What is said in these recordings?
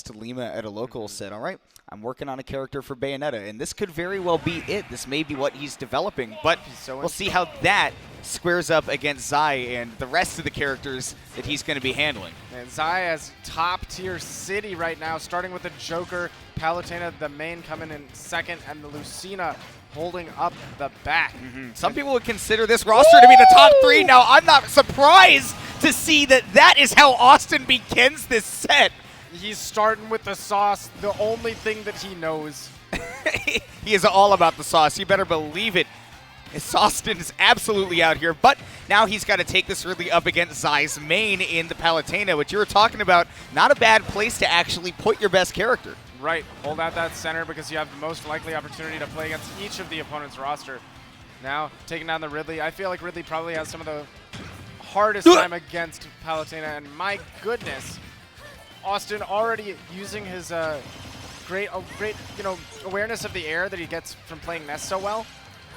unbeknownst to Lima at a local, said, all right, I'm working on a character for Bayonetta, and this could very well be it. This may be what he's developing, but we'll see how that squares up against Zai and the rest of the characters that he's going to be handling. And Zai has top-tier city right now, starting with the Joker, Palutena, the main coming in second, and the Lucina holding up the back. Some people would consider this roster to be the top 3. Now, I'm not surprised to see that that is how Awestin begins this set. He's starting with the sauce, the only thing that he knows. He is all about the sauce. You better believe it. Awestin is absolutely out here, but now he's got to take this really up against Zai's main in the Palutena, which you were talking about. Not a bad place to actually put your best character. Right, hold out that center because you have the most likely opportunity to play against each of the opponent's roster. Now, taking down the Ridley. I feel like Ridley probably has some of the hardest time against Palutena, and my goodness, Awestin already using his great awareness of the air that he gets from playing Nest so well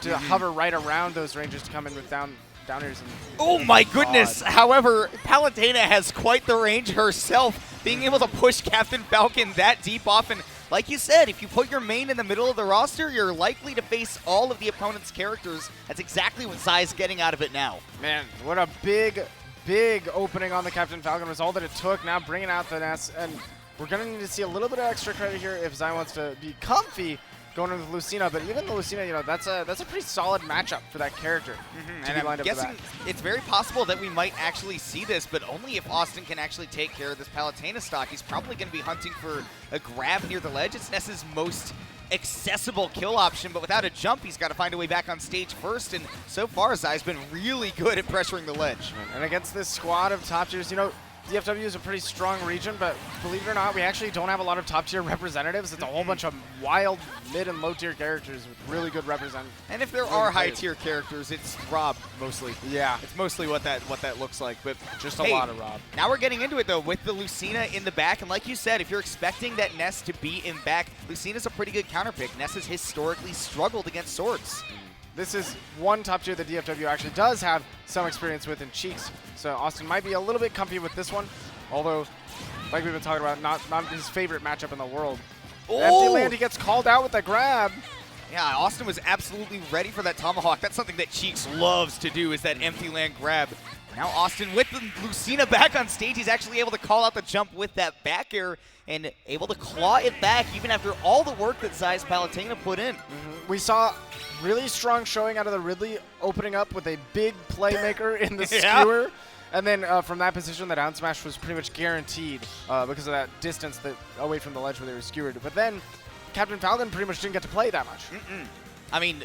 to hover right around those ranges to come in with downers. And oh my goodness! However, Palutena has quite the range herself, being able to push Captain Falcon that deep off. And like you said, if you put your main in the middle of the roster, you're likely to face all of the opponent's characters. That's exactly what Zai's getting out of it now. Man, what a big opening on the Captain Falcon was all that it took. Now bringing out the Nest, and we're going to need to see a little bit of extra credit here if Zai wants to be comfy going into Lucina, but even the Lucina, that's a pretty solid matchup for that character. And I'm guessing it's very possible that we might actually see this, but only if Awestin can actually take care of this Palutena stock. He's probably going to be hunting for a grab near the ledge. It's Ness's most accessible kill option, but without a jump, he's got to find a way back on stage first, and so far, Zai's been really good at pressuring the ledge. And against this squad of top tiers, DFW is a pretty strong region, but believe it or not, we actually don't have a lot of top-tier representatives. It's a whole bunch of wild mid- and low-tier characters with really good represent. And if there are high-tier characters, it's Rob mostly. Yeah. It's mostly what that looks like. But just a lot of Rob. Now we're getting into it, though, with the Lucina in the back. And like you said, if you're expecting that Ness to be in back, Lucina's a pretty good counterpick. Ness has historically struggled against swords. This is one top tier that DFW actually does have some experience with in Cheeks. So Awestin might be a little bit comfy with this one, although, like we've been talking about, not his favorite matchup in the world. Oh! Empty land, he gets called out with the grab. Yeah, Awestin was absolutely ready for that tomahawk. That's something that Cheeks loves to do, is that empty land grab. Now Awestin with the Lucina back on stage, he's actually able to call out the jump with that back air and able to claw it back even after all the work that Zai's Palutena put in. We saw really strong showing out of the Ridley, opening up with a big playmaker in the skewer. And then from that position, the down smash was pretty much guaranteed because of that distance away from the ledge where they were skewered. But then Captain Falcon pretty much didn't get to play that much. I mean,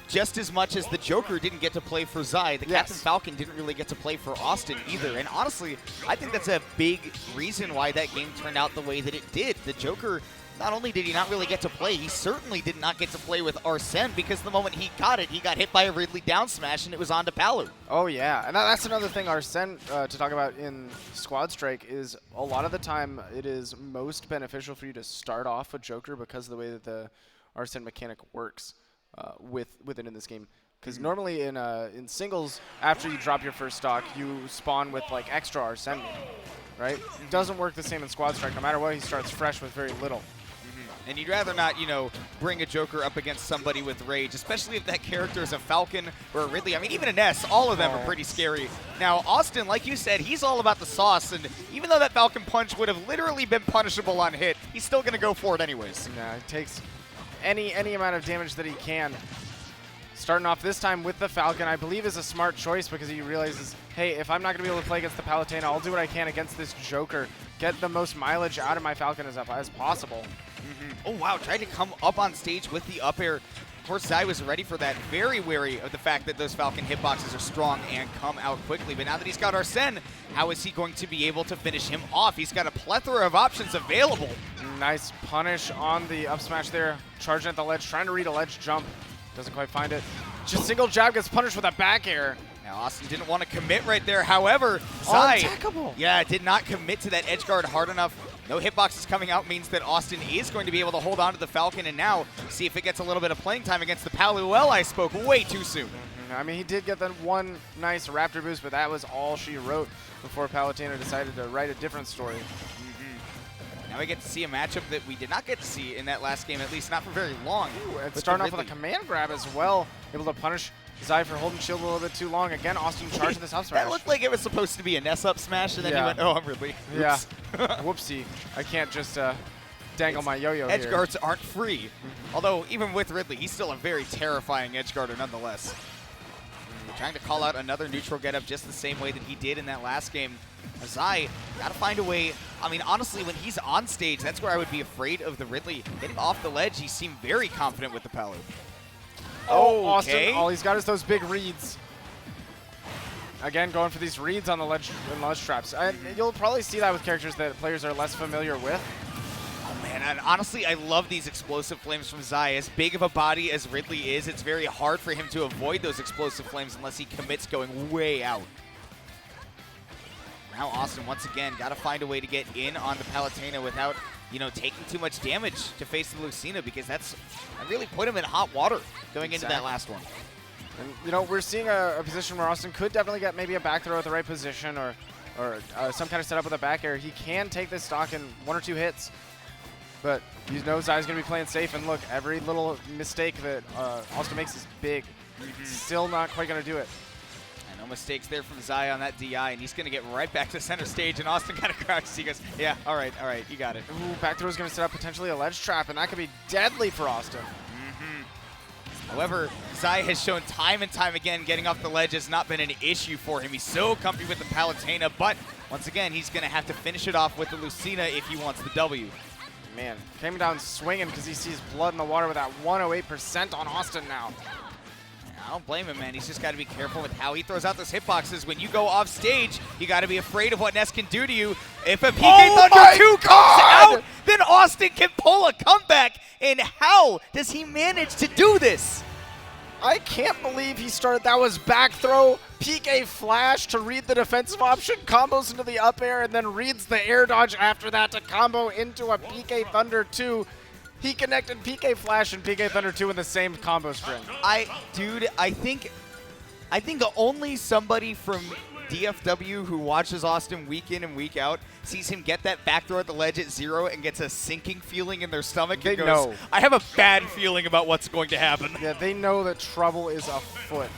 just as much as the Joker didn't get to play for Zai, the Captain Falcon didn't really get to play for Awestin either. And honestly, I think that's a big reason why that game turned out the way that it did. The Joker, not only did he not really get to play, he certainly did not get to play with Arsene, because the moment he got it, he got hit by a Ridley down smash and it was on to Palu. Oh yeah, and that's another thing Arsene to talk about in Squad Strike is a lot of the time it is most beneficial for you to start off with Joker because of the way that the Arsene mechanic works with it in this game. Because normally in singles, after you drop your first stock, you spawn with like extra Arsene, right? It doesn't work the same in Squad Strike. No matter what, he starts fresh with very little. And you'd rather not, bring a Joker up against somebody with rage, especially if that character is a Falcon or a Ridley. I mean, even a Ness, all of them are pretty scary. Now, Awestin, like you said, he's all about the sauce, and even though that Falcon punch would have literally been punishable on hit, he's still going to go for it anyways. Yeah, he takes any amount of damage that he can. Starting off this time with the Falcon, I believe is a smart choice because he realizes, hey, if I'm not going to be able to play against the Palutena, I'll do what I can against this Joker. Get the most mileage out of my Falcon as possible. Oh, wow. Tried to come up on stage with the up air. Of course, Zai was ready for that. Very wary of the fact that those Falcon hitboxes are strong and come out quickly. But now that he's got Arsene, how is he going to be able to finish him off? He's got a plethora of options available. Nice punish on the up smash there. Charging at the ledge, trying to read a ledge jump. Doesn't quite find it. Just single jab gets punished with a back air. Now, Awestin didn't want to commit right there. However, Zai, unattackable. Yeah, did not commit to that edge guard hard enough. No hitboxes coming out means that Awestin is going to be able to hold on to the Falcon and now see if it gets a little bit of playing time against the Palu. Well, I spoke way too soon. I mean, he did get that one nice Raptor boost, but that was all she wrote before Palutena decided to write a different story. Now Now we get to see a matchup that we did not get to see in that last game, at least not for very long. Ooh, and starting off with a command grab as well, able to punish Zai for holding shield a little bit too long. Again, Awestin charging this up smash. That looked like it was supposed to be a Ness up smash, and then he went, oh, I'm Ridley. Oops. Yeah, whoopsie. I can't just dangle my yo-yo here. Edge guards aren't free. Although, even with Ridley, he's still a very terrifying edge guarder nonetheless. Trying to call out another neutral getup just the same way that he did in that last game. Zai, gotta find a way. I mean, honestly, when he's on stage, that's where I would be afraid of the Ridley. Getting off the ledge, he seemed very confident with the Palu. Oh, Awestin, all he's got is those big reads. Again, going for these reads on the ledge traps. You'll probably see that with characters that players are less familiar with. Oh man, and honestly, I love these explosive flames from Zai. As big of a body as Ridley is, it's very hard for him to avoid those explosive flames unless he commits going way out. Now Awestin, once again, got to find a way to get in on the Palutena without, you know, taking too much damage to face the Lucina, because that really put him in hot water going into that last one. And, you know, we're seeing a position where Awestin could definitely get maybe a back throw at the right position or some kind of setup with a back air. He can take this stock in 1 or 2 hits, but you know Zai's going to be playing safe. And look, every little mistake that Awestin makes is big. Still not quite going to do it. No mistakes there from Zai on that DI, and he's going to get right back to center stage, and Awestin kind of crouches. He goes, yeah, all right, you got it. Ooh, back throw is going to set up potentially a ledge trap, and that could be deadly for Awestin. However, Zai has shown time and time again getting off the ledge has not been an issue for him. He's so comfy with the Palutena, but once again, he's going to have to finish it off with the Lucina if he wants the W. Man, came down swinging because he sees blood in the water with that 108% on Awestin now. I don't blame him, man. He's just got to be careful with how he throws out those hitboxes. When you go off stage, you got to be afraid of what Ness can do to you. If a PK Thunder 2 comes out, then Awestin can pull a comeback. And how does he manage to do this? I can't believe he started. That was back throw, PK flash to read the defensive option, combos into the up air, and then reads the air dodge after that to combo into a PK Thunder 2. He connected PK Flash and PK Thunder 2 in the same combo string. Dude, I think only somebody from DFW who watches Awestin week in and week out sees him get that back throw at the ledge at 0 and gets a sinking feeling in their stomach. They and goes, know. I have a bad feeling about what's going to happen. Yeah, they know that trouble is afoot.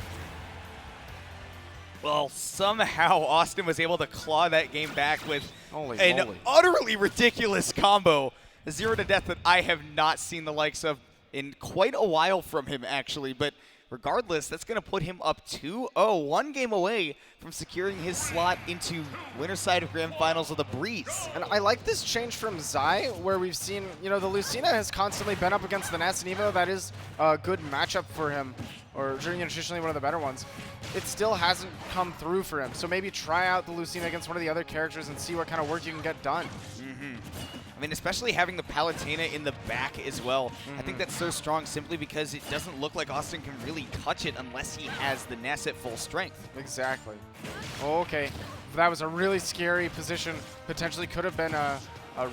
Well, somehow Awestin was able to claw that game back with an moly. utterly ridiculous combo. A 0 to death that I have not seen the likes of in quite a while from him, actually. But regardless, that's going to put him up 2-0, 1 game away from securing his slot into winner's side of Grand Finals of the Breeze. And I like this change from Zai, where we've seen, you know, the Lucina has constantly been up against the Ness, and even though that is a good matchup for him, or traditionally one of the better ones, it still hasn't come through for him. So maybe try out the Lucina against one of the other characters and see what kind of work you can get done. I mean, especially having the Palutena in the back as well. I think that's so strong simply because it doesn't look like Awestin can really touch it unless he has the Ness at full strength. Exactly. Okay. That was a really scary position. Potentially could have been a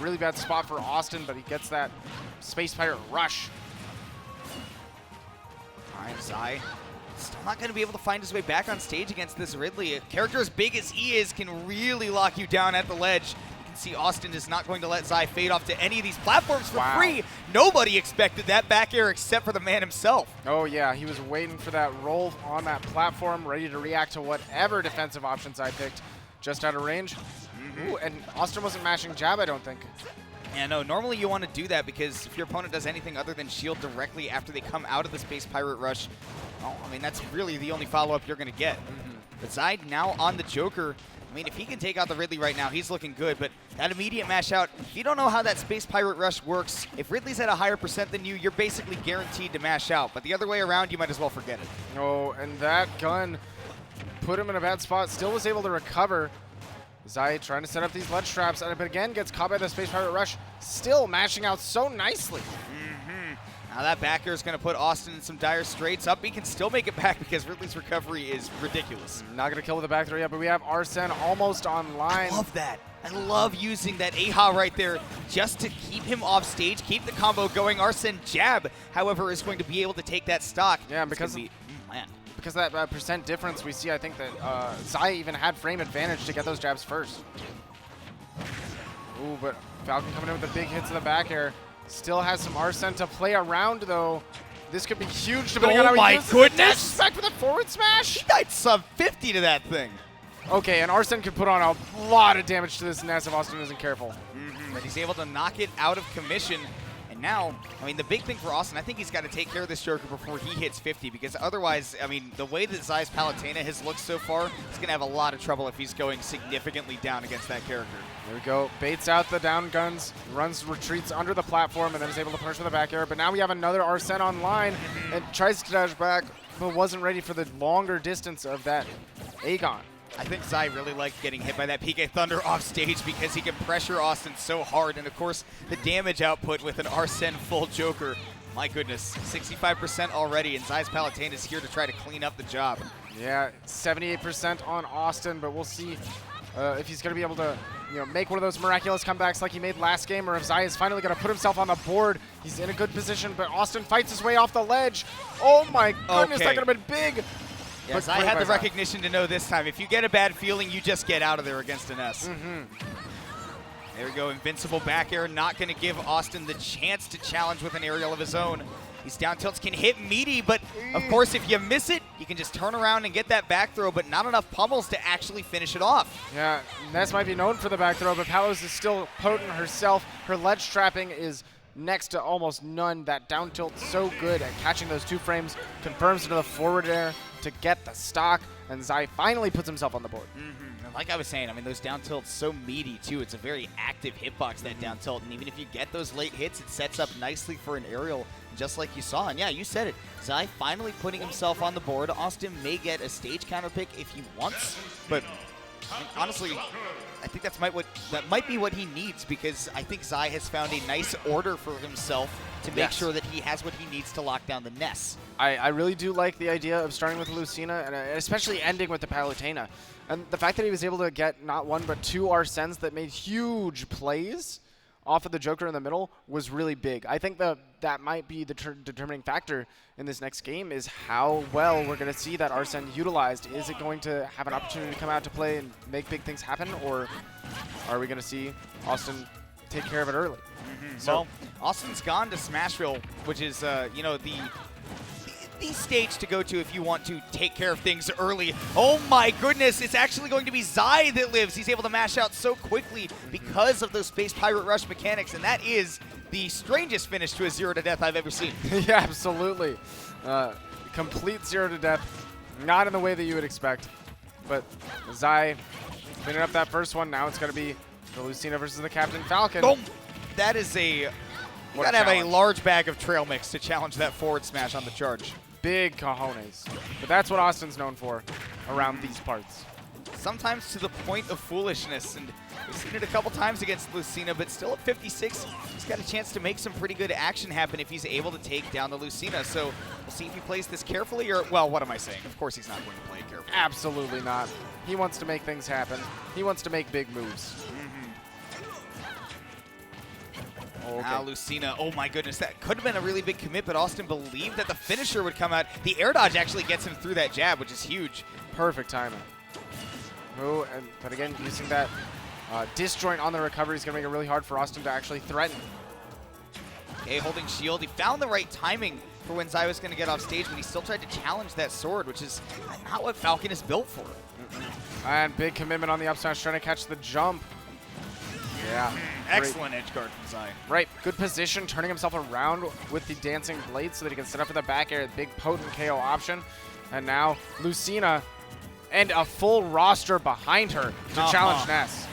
really bad spot for Awestin, but he gets that Space Pirate rush. All right, Zai still not going to be able to find his way back on stage against this Ridley. A character as big as he is can really lock you down at the ledge. See, Awestin is not going to let Zai fade off to any of these platforms for free. Nobody expected that back air except for the man himself. Oh yeah, he was waiting for that roll on that platform, ready to react to whatever defensive options I picked, just out of range. Ooh, and Awestin wasn't mashing jab, I don't think. Yeah, no, normally you want to do that because if your opponent does anything other than shield directly after they come out of the Space Pirate Rush, well, I mean, that's really the only follow-up you're going to get. But Zai now on the Joker. I mean, if he can take out the Ridley right now, he's looking good, but that immediate mash out, if you don't know how that Space Pirate Rush works, if Ridley's at a higher percent than you, you're basically guaranteed to mash out. But the other way around, you might as well forget it. Oh, and that gun put him in a bad spot, still was able to recover. Zai trying to set up these ledge traps, but again gets caught by the Space Pirate Rush, still mashing out so nicely. Now that back air is going to put Awestin in some dire straits. Up, he can still make it back because Ridley's recovery is ridiculous. Not going to kill with the back throw yet, but we have Arsene almost online. I love that. I love using that AHA right there just to keep him off stage, keep the combo going. Arsene jab, however, is going to be able to take that stock. Yeah, because of that percent difference, we see, I think that Zai even had frame advantage to get those jabs first. Ooh, but Falcon coming in with the big hits in the back air. Still has some Awestin to play around, though. This could be huge depending on how he uses it. Oh my goodness! Back for the forward smash. He died sub 50 to that thing. Okay, and Awestin can put on a lot of damage to this Ness if Awestin isn't careful. But he's able to knock it out of commission. And now, I mean, the big thing for Awestin, I think he's got to take care of this Joker before he hits 50, because otherwise, I mean, the way that Zai's Palutena has looked so far, he's going to have a lot of trouble if he's going significantly down against that character. There we go. Baits out the down guns, retreats under the platform, and then is able to punish with the back air. But now we have another Awestin online and tries to dash back, but wasn't ready for the longer distance of that Aegon. I think Zai really liked getting hit by that PK Thunder off stage because he can pressure Awestin so hard. And of course, the damage output with an Arsene full Joker. My goodness, 65% already, and Zai's Palutena is here to try to clean up the job. Yeah, 78% on Awestin, but we'll see if he's going to be able to make one of those miraculous comebacks like he made last game, or if Zai is finally going to put himself on the board. He's in a good position, but Awestin fights his way off the ledge. Oh my goodness, that could have been big. Yes, I had the recognition to know this time. If you get a bad feeling, you just get out of there against an S. There we go, invincible back air, not going to give Awestin the chance to challenge with an aerial of his own. These down tilts can hit meaty, but of course, if you miss it, you can just turn around and get that back throw, but not enough pummels to actually finish it off. Yeah, Ness might be known for the back throw, but Palos is still potent herself. Her ledge trapping is next to almost none. That down tilt so good at catching those 2 frames, confirms into the forward air to get the stock, and Zai finally puts himself on the board. And like I was saying, I mean, those down tilts so meaty too. It's a very active hitbox, that down tilt, and even if you get those late hits, it sets up nicely for an aerial, just like you saw. And yeah, you said it, Zai finally putting himself on the board. Awestin may get a stage counter pick if he wants, but honestly, I think that might be what he needs, because I think Zai has found a nice order for himself to make sure that he has what he needs to lock down the Ness. I really do like the idea of starting with Lucina, and especially ending with the Palutena. And the fact that he was able to get not 1 but 2 Arsens that made huge plays off of the Joker in the middle was really big. I think that might be the determining factor in this next game, is how well we're going to see that Arsene utilized. Is it going to have an opportunity to come out to play and make big things happen, or are we going to see Awestin take care of it early? So, well, Austin's gone to Smashville, which is, you know, the stage to go to if you want to take care of things early. Oh my goodness, it's actually going to be Zai that lives. He's able to mash out so quickly because of those Space Pirate Rush mechanics, and that is the strangest finish to a 0 to death I've ever seen. Yeah, absolutely. Complete 0 to death, not in the way that you would expect. But Zai cleaning up that first one. Now it's going to be the Lucina versus the Captain Falcon. Boom! That is you gotta have a large bag of trail mix to challenge that forward smash on the charge. Big cojones. But that's what Austin's known for around these parts. Sometimes to the point of foolishness, and we've seen it a couple times against Lucina, but still at 56, he's got a chance to make some pretty good action happen if he's able to take down the Lucina. So we'll see if he plays this carefully, or, well, what am I saying? Of course he's not going to play it carefully. Absolutely not. He wants to make things happen. He wants to make big moves. Okay. Now Lucina, oh my goodness, that could have been a really big commit, but Awestin believed that the finisher would come out. The air dodge actually gets him through that jab, which is huge. Perfect timing. Oh, but again, using that disjoint on the recovery is going to make it really hard for Awestin to actually threaten. Okay, holding shield. He found the right timing for when Zai was going to get off stage, but he still tried to challenge that sword, which is not what Falcon is built for. And big commitment on the up smash, trying to catch the jump. Yeah. Excellent edge guard from Zai. Right, good position, turning himself around with the dancing blade so that he can set up for the back air, big potent KO option. And now Lucina and a full roster behind her to challenge Ness.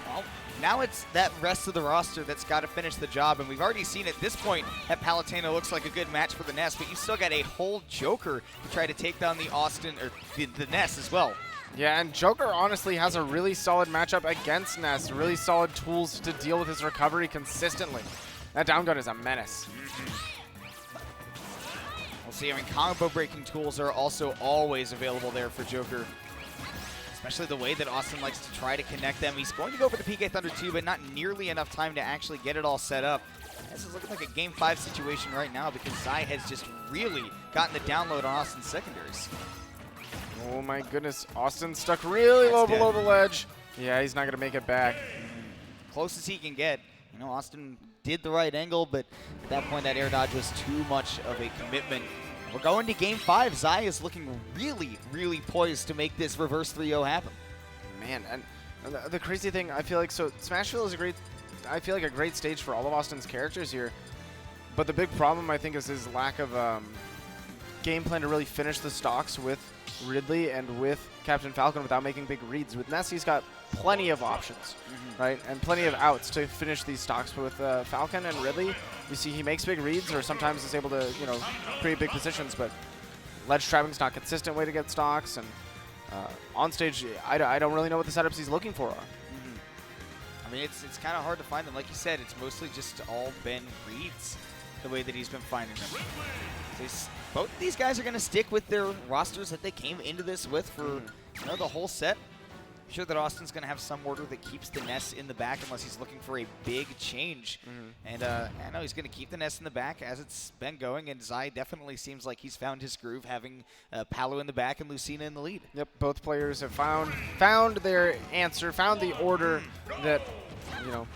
Well, now it's that rest of the roster that's got to finish the job, and we've already seen at this point that Palutena looks like a good match for the Ness, but you still got a whole Joker to try to take down the Awestin, or the Ness as well. Yeah, and Joker honestly has a really solid matchup against Ness, really solid tools to deal with his recovery consistently. That down gun is a menace. We'll see. I mean, combo breaking tools are also always available there for Joker, especially the way that Awestin likes to try to connect them. He's going to go for the PK Thunder too, but not nearly enough time to actually get it all set up. This is looking like a Game 5 situation right now because Zai has just really gotten the download on Austin's secondaries. Oh my goodness, Awestin stuck really low below the ledge. Yeah, he's not going to make it back. close as he can get. You know, Awestin did the right angle, but at that point, that air dodge was too much of a commitment. We're going to Game 5. Zai is looking really, really poised to make this reverse 3-0 happen. Man, and the crazy thing, I feel like, so Smashville is a great stage for all of Austin's characters here, but the big problem, I think, is his lack of game plan to really finish the stocks with Ridley and with Captain Falcon without making big reads. With Ness, he's got plenty of options, right, and plenty of outs to finish these stocks. But with Falcon and Ridley, you see he makes big reads, or sometimes is able to, you know, create big positions, but ledge trapping's not a consistent way to get stocks, and on stage, I don't really know what the setups he's looking for are. I mean, it's kind of hard to find them. Like you said, it's mostly just all been reads, the way that he's been finding them. Both of these guys are going to stick with their rosters that they came into this with for you know, the whole set. I'm sure that Austin's going to have some order that keeps the Ness in the back unless he's looking for a big change. And I know he's going to keep the Ness in the back as it's been going, and Zai definitely seems like he's found his groove, having Palo in the back and Lucina in the lead. Yep, both players have found their answer, found the order that, you know,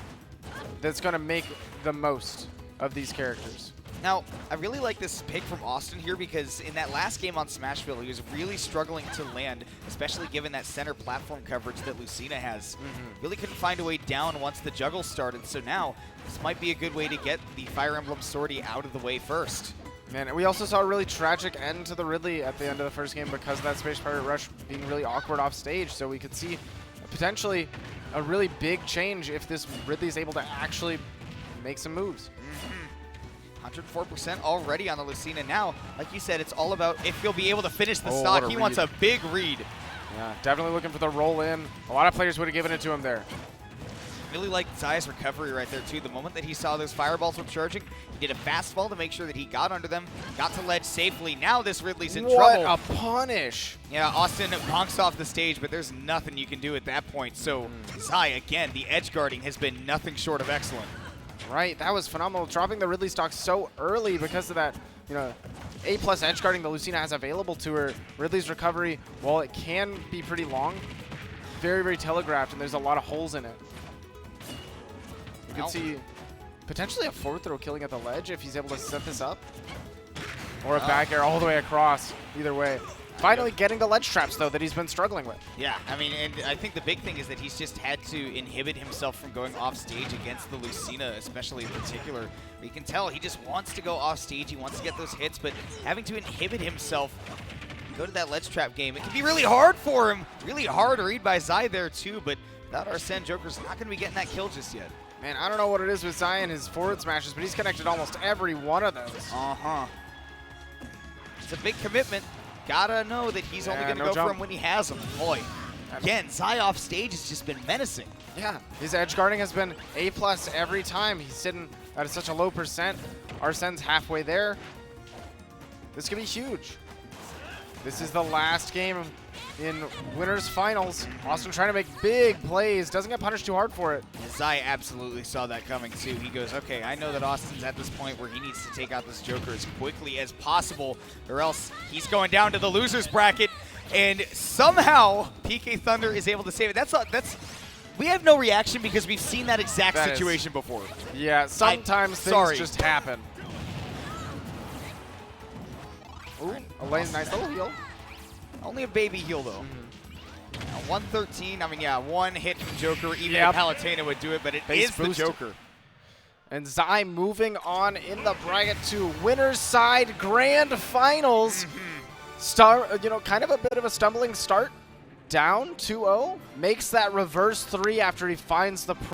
that's going to make the most of these characters. Now, I really like this pick from Awestin here because in that last game on Smashville, he was really struggling to land, especially given that center platform coverage that Lucina has. Really couldn't find a way down once the juggle started, so now this might be a good way to get the Fire Emblem Sortie out of the way first. Man, we also saw a really tragic end to the Ridley at the end of the first game because of that Space Pirate Rush being really awkward off stage, so we could see potentially a really big change if this Ridley is able to actually make some moves. 104% already on the Lucina. Now, like you said, it's all about if he'll be able to finish the stock. He wants a big read. Yeah, definitely looking for the roll in. A lot of players would have given it to him there. Really liked Zai's recovery right there, too. The moment that he saw those fireballs were charging, he did a fastball to make sure that he got under them, got to ledge safely. Now this Ridley's in trouble. What a punish. Yeah, Awestin bonks off the stage, but there's nothing you can do at that point. So Zai, again, the edge guarding has been nothing short of excellent. Right, that was phenomenal. Dropping the Ridley stock so early because of that, you know, A+ edge guarding that Lucina has available to her. Ridley's recovery, while it can be pretty long, very, very telegraphed, and there's a lot of holes in it. You can see potentially a forward throw killing at the ledge if he's able to set this up. Or a back air all the way across, either way. Finally getting the ledge traps, though, that he's been struggling with. Yeah, I mean, and I think the big thing is that he's just had to inhibit himself from going off stage against the Lucina, especially in particular. You can tell he just wants to go off stage, he wants to get those hits, but having to inhibit himself, go to that ledge trap game, it can be really hard for him. Really hard to read by Zai there, too, but without Arsene, Joker's not going to be getting that kill just yet. Man, I don't know what it is with Zai and his forward smashes, but he's connected almost every one of those. It's a big commitment. Gotta know that he's only going to go for him when he has him. Boy, again, Zai off stage has just been menacing. Yeah, his edge guarding has been A+ every time. He's sitting at such a low percent. Arsene's halfway there. This could be huge. This is the last game in winners finals. Awestin trying to make big plays. Doesn't get punished too hard for it. Zai absolutely saw that coming too. He goes, okay, I know that Austin's at this point where he needs to take out this Joker as quickly as possible, or else he's going down to the loser's bracket. And somehow PK Thunder is able to save it. We have no reaction because we've seen that exact situation before. Yeah, sometimes things just happen. Ooh, Elaine's nice little heal. Only a baby heal, though. 113, I mean, yeah, one hit from Joker, even if Palutena would do it, but it is the Joker. And Zai moving on in the bracket to winner's side grand finals. You know, kind of a bit of a stumbling start. Down 2-0. Makes that reverse 3 after he finds the